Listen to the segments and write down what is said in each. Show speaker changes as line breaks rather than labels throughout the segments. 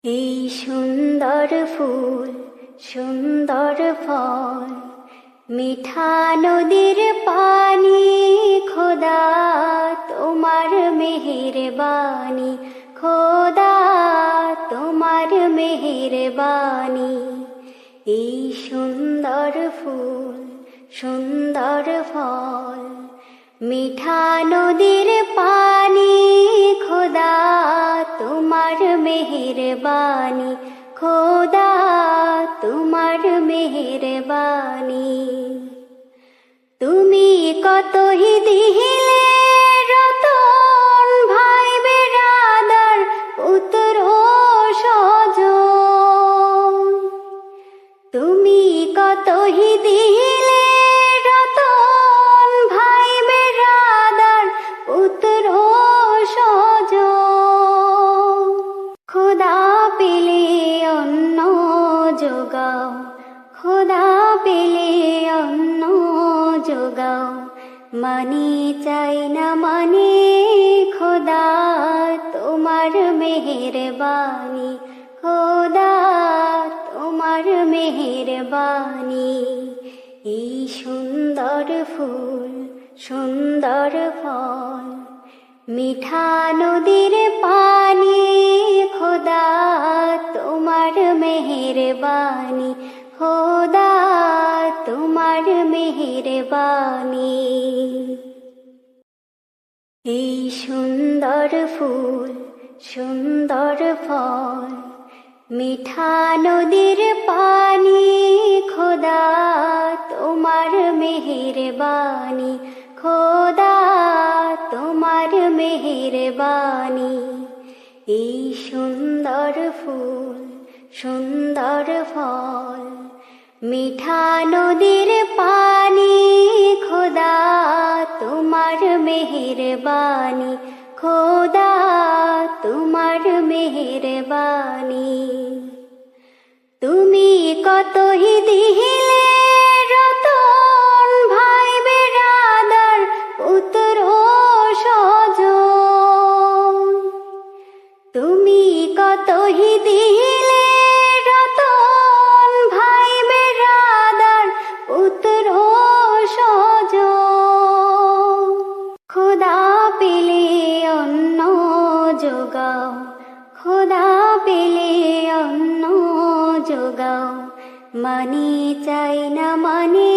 এই সুন্দর ফুল সুন্দর ফল মিঠা নদীর পানি, খোদা তোমার মেহেরবানি, খোদা তোমার মেহেরবানি। এই সুন্দর ফুল সুন্দর ফল মিঠা নদীর পানি, খোদা তোমার মেহেরবানি, খোদা তোমার মেহেরবানি। তুমি কতই দিলে রতন ভাই বেরাদার পুত্র স্বজন, তুমি কতই দিলে রতন ভাই বেরাদার পুত্র স্বজন। খোদা পেলে অন্ন যোগাও, খোদা পেলে অন্ন যোগাও, মানি চাই না মানে খোদা তোমার মেহেরবানি, খোদা তোমার মেহেরবানি। এই সুন্দর ফুল সুন্দর ফল মিঠা নদীর পানি, খোদা তোমার মেহেরবানি, খোদা তোমার মেহেরবানি। এই সুন্দর ফুল সুন্দর ফল মিঠা নদীর পানি, খোদা তোমার মেহেরবানি, খোদা তোমার মেহেরবানি। এই সুন্দর ফুল সুন্দর ফল মিঠা নদীর পানি, খোদা তোমার মেহেরবানি, খোদা তোমার মেহেরবানি। তুমি কতই দিলে রতন ভাই বেরাদার পুত্র স্বজন, তুমি কতই দিলে রতন ভাই বেরাদার পুত্র স্বজন। খোদা পেলে অন্ন যোগাও, খোদা পেলে অন্ন যোগাও, মানি চাই না মানে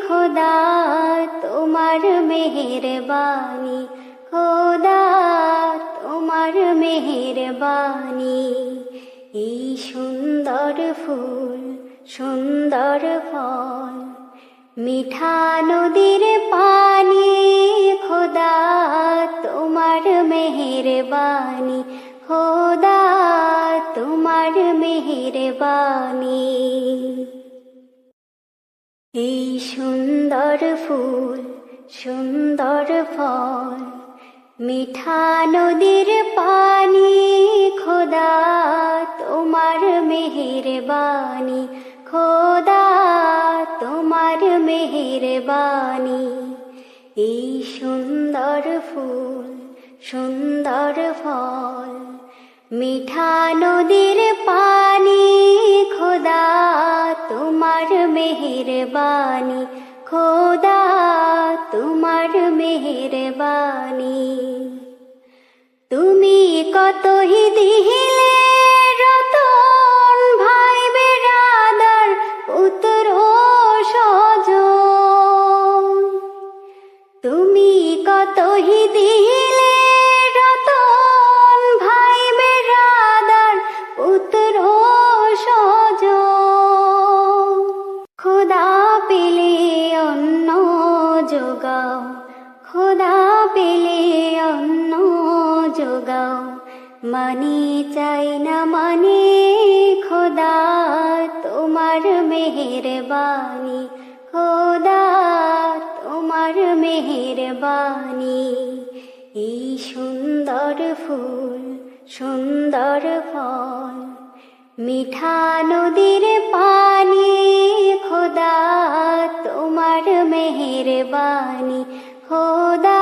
খোদা তোমার মেহেরবানি, খোদা তোমার মেহেরবানি। এই সুন্দর ফুল সুন্দর ফল মিঠা নদীর পানি, খোদা তোমার মেহেরবানি, খোদা তোমার মেহেরবানি। এই সুন্দর ফুল সুন্দর ফল মিঠা নদীর পানি, খোদা তোমার মেহেরবানি, খোদা তোমার মেহেরবানি। এই সুন্দর ফুল সুন্দর ফল মিঠা নদীর পানি, খোদা তোমার মেহেরবানি, খোদা তোমার মেহেরবানি। তুমি কতই দিলে রতন ভাই বেরাদার পুত্র স্বজন, তুমি কতই দিলে রতন ভাই বেরাদার পুত্র স্বজন। খোদা পেলে অন্ন যোগাও, খোদা পেলে অন্ন যোগাও, মানি চাই না মানে খোদা তোমার মেহেরবানি, খোদা তোমার মেহেরবানি। এই সুন্দর ফুল সুন্দর ফল মিঠা নদীর পানি, খোদা তোমার মেহেরবানি, খোদা